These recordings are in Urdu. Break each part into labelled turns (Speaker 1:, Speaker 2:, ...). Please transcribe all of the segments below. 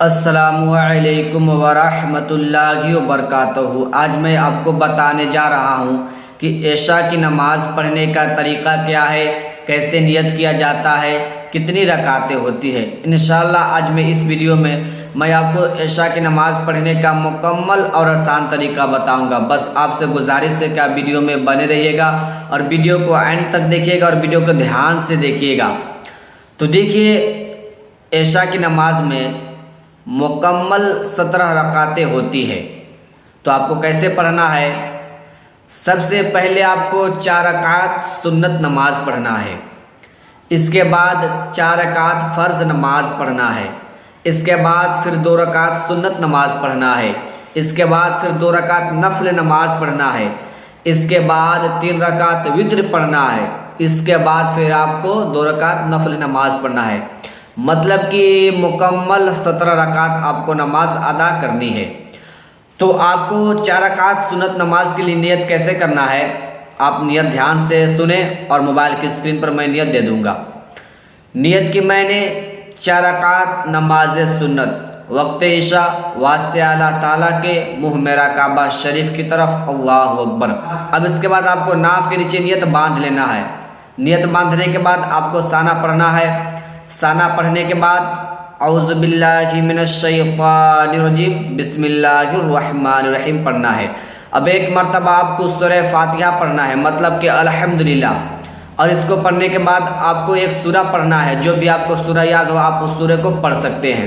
Speaker 1: السلام علیکم ورحمۃ اللہ وبرکاتہ۔ آج میں آپ کو بتانے جا رہا ہوں کہ عشاء کی نماز پڑھنے کا طریقہ کیا ہے، کیسے نیت کیا جاتا ہے، کتنی رکعتیں ہوتی ہے۔ انشاءاللہ آج میں اس ویڈیو میں آپ کو عشاء کی نماز پڑھنے کا مکمل اور آسان طریقہ بتاؤں گا۔ بس آپ سے گزارش ہے کہ آپ ویڈیو میں بنے رہیے گا اور ویڈیو کو اینڈ تک دیکھیے گا اور ویڈیو کو دھیان سے دیکھیے گا۔ تو دیکھیے، عشاء کی نماز میں مکمل 17 رکعتیں ہوتی ہے۔ تو آپ کو کیسے پڑھنا ہے؟ سب سے پہلے آپ کو 4 رکعت سنت نماز پڑھنا ہے، اس کے بعد 4 رکعت فرض نماز پڑھنا ہے، اس کے بعد پھر 2 رکعت سنت نماز پڑھنا ہے، اس کے بعد پھر 2 رکعت نفل نماز پڑھنا ہے، اس کے بعد 3 رکعت وتر پڑھنا ہے، اس کے بعد پھر آپ کو 2 رکعت نفل نماز پڑھنا ہے۔ مطلب کہ مکمل 17 رکعت آپ کو نماز ادا کرنی ہے۔ تو آپ کو 4 رکعت سنت نماز کے لیے نیت کیسے کرنا ہے، آپ نیت دھیان سے سنیں اور موبائل کی اسکرین پر میں نیت دے دوں گا۔ نیت کی میں نے 4 رکعت نماز سنت وقت عشاء واسطے اللہ تعالیٰ کے منہ میرا کعبہ شریف کی طرف، اللہ اکبر۔ اب اس کے بعد آپ کو ناف کے نیچے نیت باندھ لینا ہے۔ نیت باندھنے کے بعد آپ کو ثنا پڑھنا ہے۔ ثنا پڑھنے کے بعد اعوذ باللہ من الشیطان الرجیم بسم اللہ الرحمن الرحیم پڑھنا ہے۔ اب ایک مرتبہ آپ کو سورہ فاتحہ پڑھنا ہے، مطلب کہ الحمدللہ، اور اس کو پڑھنے کے بعد آپ کو ایک سورہ پڑھنا ہے، جو بھی آپ کو سورہ یاد ہو آپ اس سورہ کو پڑھ سکتے ہیں۔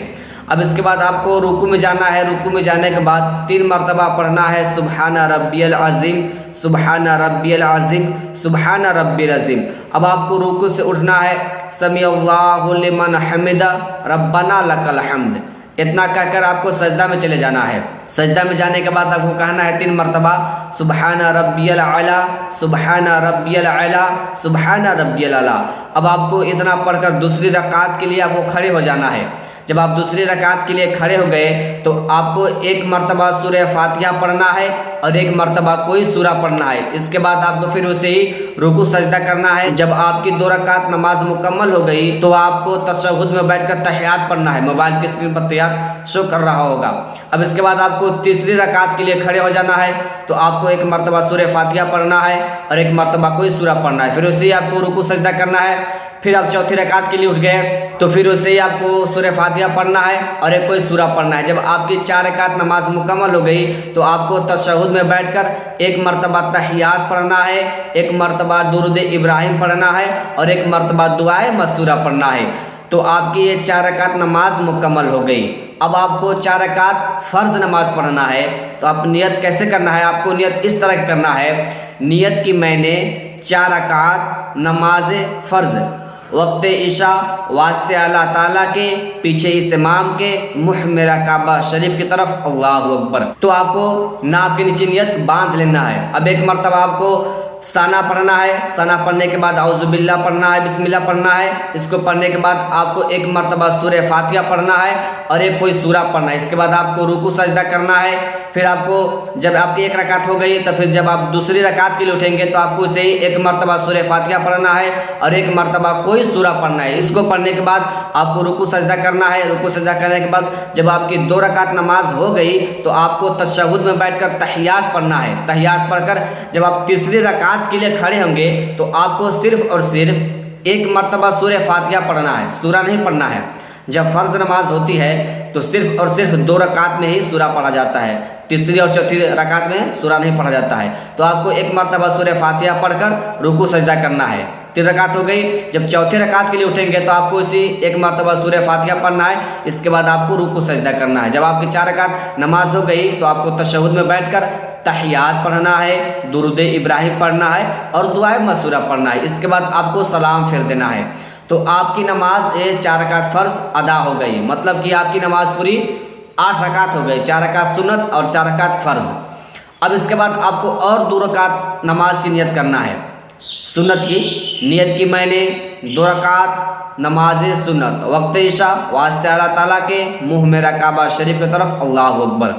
Speaker 1: اب اس کے بعد آپ کو رکوع میں جانا ہے۔ رکوع میں جانے کے بعد 3 مرتبہ پڑھنا ہے سبحان ربی العظیم، سبحان ربی العظیم، سبحان ربی العظیم۔ اب آپ کو رکوع سے اٹھنا ہے، سمیع اللہ لمن حمدہ ربنا لک الحمد، اتنا کہہ کر آپ کو سجدہ میں چلے جانا ہے۔ سجدہ میں جانے کے بعد آپ کو کہنا ہے 3 مرتبہ سبحان ربی الاعلیٰ، سبحان ربی الاعلیٰ، سبحان ربی الاعلیٰ۔ اب آپ کو اتنا پڑھ کر دوسری رکعت کے لیے آپ کو کھڑے ہو جانا ہے۔ جب آپ دوسری رکعت کے لیے کھڑے ہو گئے تو آپ کو 1 مرتبہ سورہ فاتحہ پڑھنا ہے اور 1 مرتبہ کوئی سورہ پڑھنا ہے۔ اس کے بعد آپ کو پھر اسے ہی رکوع سجدہ کرنا ہے۔ جب آپ کی 2 رکعت نماز مکمل ہو گئی تو آپ کو تشہد میں بیٹھ کر تحیات پڑھنا ہے۔ موبائل کی اسکرین پر تحیات شو کر رہا ہوگا۔ اب اس کے بعد آپ کو تیسری رکعت کے لیے کھڑے ہو جانا ہے، تو آپ کو 1 مرتبہ سورہ فاتحہ پڑھنا ہے اور 1 مرتبہ کوئی سورہ پڑھنا ہے۔ پھر اسے ہی آپ کو رکوع سجدہ کرنا ہے۔ پھر آپ چوتھی رکعت کے لیے اٹھ گئے تو پھر اسے ہی آپ کو سورہ فاتحہ پڑھنا ہے اور ایک کوئی سورہ پڑھنا ہے۔ جب آپ کی 4 رکعت نماز مکمل ہو گئی تو آپ کو تشہد میں بیٹھ کر 1 مرتبہ تحیات پڑھنا ہے، 1 مرتبہ درود ابراہیم پڑھنا ہے اور 1 مرتبہ دعائے مسورہ پڑھنا ہے۔ تو آپ کی یہ 4 رکعت نماز مکمل ہو گئی۔ اب آپ کو 4 رکعت فرض نماز پڑھنا ہے۔ تو آپ نیت کیسے کرنا ہے؟ آپ کو نیت اس طرح کرنا ہے۔ نیت کی میں نے 4 رکعت نماز فرض وقت عشاء واسطے اللہ تعالیٰ کے پیچھے اس امام کے منہ میرا کعبہ شریف کی طرف، اللہ اکبر۔ تو آپ کو ناف کے نیچے نیت باندھ لینا ہے۔ اب 1 مرتبہ آپ کو ثنا پڑھنا ہے۔ ثنا پڑھنے کے بعد اعوذ باللہ پڑھنا ہے، بسم اللہ پڑھنا ہے۔ اس کو پڑھنے کے بعد آپ کو 1 مرتبہ سورہ فاتحہ پڑھنا ہے اور ایک کوئی سورہ پڑھنا ہے۔ اس کے بعد آپ کو رکوع سجدہ کرنا ہے۔ پھر آپ کو جب آپ کی 1 رکعت ہو گئی تو پھر جب آپ دوسری رکعت کے لیے اٹھیں گے تو آپ کو اسے ہی 1 مرتبہ سورہ فاتحہ پڑھنا ہے اور 1 مرتبہ کوئی سورہ پڑھنا ہے۔ اس کو پڑھنے کے بعد آپ کو رکوع سجدہ کرنا ہے۔ رکوع سجدہ کرنے کے بعد جب آپ کی 2 رکعت نماز ہو گئی تو آپ کو تشہد میں بیٹھ کر تحیات پڑھنا ہے۔ تحیات پڑھ کر جب آپ تیسری رکعت کے لیے کھڑے ہوں گے تو آپ کو صرف اور صرف 1 مرتبہ سورہ فاتحہ پڑھنا ہے، سورہ نہیں پڑھنا ہے۔ جب فرض نماز ہوتی ہے تو صرف اور صرف 2 رکعت میں ہی سورہ پڑھا جاتا ہے، تیسری اور چوتھی رکعت میں سورہ نہیں پڑھا جاتا ہے۔ تو آپ کو 1 مرتبہ سورہ فاتحہ پڑھ کر رکوع سجدہ کرنا ہے۔ 3 رکعت ہو گئی۔ جب چوتھی رکعت کے لیے اٹھیں گے تو آپ کو اسی 1 مرتبہ سورہ فاتحہ پڑھنا ہے۔ اس کے بعد آپ کو رکوع سجدہ کرنا ہے۔ جب آپ کی 4 رکعت نماز ہو گئی تو آپ کو تشہد میں بیٹھ کر تحیات پڑھنا ہے، درود ابراہیم پڑھنا ہے اور دعائے مسورہ پڑھنا ہے۔ اس کے بعد آپ کو سلام پھیر دینا ہے۔ تو آپ کی نماز 4 رکعت فرض ادا ہو گئی، مطلب کہ آپ کی نماز پوری 8 رکعت ہو گئی، 4 رکعت سنت اور 4 رکعت فرض۔ اب اس کے بعد آپ کو اور 2 رکعت نماز کی نیت کرنا ہے، سنت کی نیت کی میں نے 2 رکعت نماز سنت وقت عشاء واسطے اللہ تعالیٰ کے منہ میرا کعبہ شریف کی طرف، اللہ اکبر۔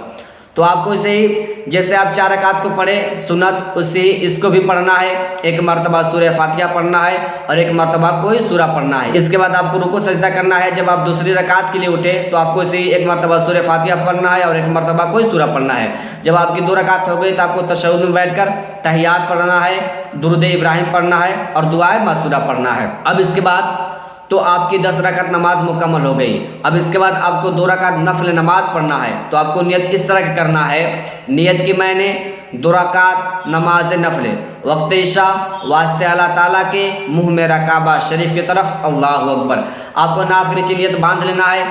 Speaker 1: تو آپ کو اسے ہی جیسے آپ 4 رکعت کو پڑھے سنت، اسے ہی اس کو بھی پڑھنا ہے، 1 مرتبہ سورہ فاتحہ پڑھنا ہے اور 1 مرتبہ کوئی سورہ پڑھنا ہے۔ اس کے بعد آپ کو رکوع سجدہ کرنا ہے۔ جب آپ دوسری رکعت کے لیے اٹھے تو آپ کو اسے ہی 1 مرتبہ سورہ فاتحہ پڑھنا ہے اور 1 مرتبہ کوئی سورہ پڑھنا ہے۔ جب آپ کی 2 رکعت ہو گئی تو آپ کو تشہد میں بیٹھ کر تحیات پڑھنا ہے، درود ابراہیم پڑھنا ہے اور دعائے معصورہ پڑھنا ہے۔ اب اس کے بعد تو آپ کی 10 رکعت نماز مکمل ہو گئی۔ اب اس کے بعد آپ کو 2 رکعت نفل نماز پڑھنا ہے۔ تو آپ کو نیت اس طرح کی کرنا ہے، نیت کی میں نے 2 رکعت نماز نفل وقت عشاء واسطے اللہ تعالیٰ کے منہ میرا کعبہ شریف کی طرف، اللہ اکبر۔ آپ کو ناک کے نیچے نیت باندھ لینا ہے،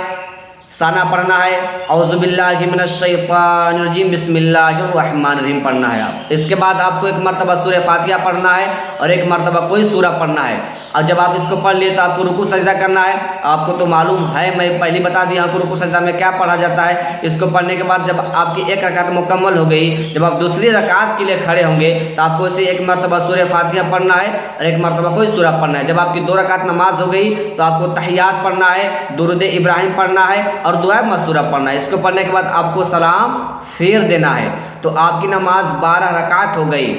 Speaker 1: ثنا پڑھنا ہے، اعوذ باللہ من الشیطان الرجیم بسم اللہ الرحمن الرحیم پڑھنا ہے۔ اس کے بعد آپ کو 1 مرتبہ سورہ فاتحہ پڑھنا ہے اور 1 مرتبہ کوئی سورہ پڑھنا ہے۔ اور جب آپ اس کو پڑھ لیے تو آپ کو رکوع سجدہ کرنا ہے۔ آپ کو تو معلوم ہے، میں پہلے بتا دیا ہوں کہ رکوع سجدہ میں کیا پڑھا جاتا ہے۔ اس کو پڑھنے کے بعد جب آپ کی 1 رکعت مکمل ہو گئی، جب آپ دوسری رکعت کے لیے کھڑے ہوں گے تو آپ کو اسے 1 مرتبہ سورہ فاتحہ پڑھنا ہے اور 1 مرتبہ کوئی سورہ پڑھنا ہے۔ جب آپ کی 2 رکعت نماز ہو گئی تو آپ کو تحیات پڑھنا ہے، درود ابراہیم پڑھنا ہے اور دعائے معصورہ پڑھنا ہے۔ اس کو پڑھنے کے بعد آپ کو سلام پھیر دینا ہے۔ تو آپ کی نماز 12 رکعت ہو گئی۔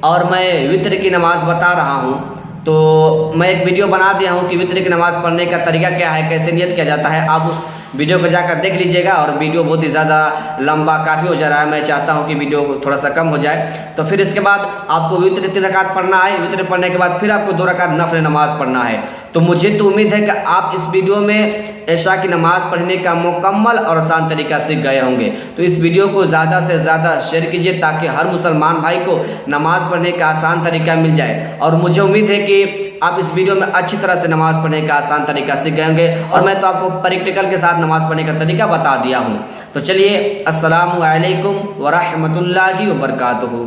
Speaker 1: اور میں وتر کی نماز بتا رہا ہوں، تو میں ایک ویڈیو بنا دیا ہوں کہ وتر کی نماز پڑھنے کا طریقہ کیا ہے، کیسے نیت کیا جاتا ہے۔ آپ اس ویڈیو کو جا کر دیکھ لیجئے گا، اور ویڈیو بہت ہی زیادہ لمبا کافی ہو جا رہا ہے، میں چاہتا ہوں کہ ویڈیو تھوڑا سا کم ہو جائے۔ تو پھر اس کے بعد آپ کو وتر 3 رکعت پڑھنا ہے۔ وتر پڑھنے کے بعد پھر آپ کو 2 رکعت نفل نماز پڑھنا ہے۔ تو مجھے تو امید ہے کہ آپ اس ویڈیو میں عشاء کی نماز پڑھنے کا مکمل اور آسان طریقہ سیکھ گئے ہوں گے۔ تو اس ویڈیو کو زیادہ سے زیادہ شیئر کیجئے تاکہ ہر مسلمان بھائی کو نماز پڑھنے کا آسان طریقہ مل جائے۔ اور مجھے امید ہے کہ آپ اس ویڈیو میں اچھی طرح سے نماز پڑھنے کا آسان طریقہ سیکھ گئے ہوں گے، اور میں تو آپ کو پریکٹیکل کے ساتھ نماز پڑھنے کا طریقہ بتا دیا ہوں۔ تو چلیے، السلام علیکم ورحمۃ اللہ وبرکاتہ۔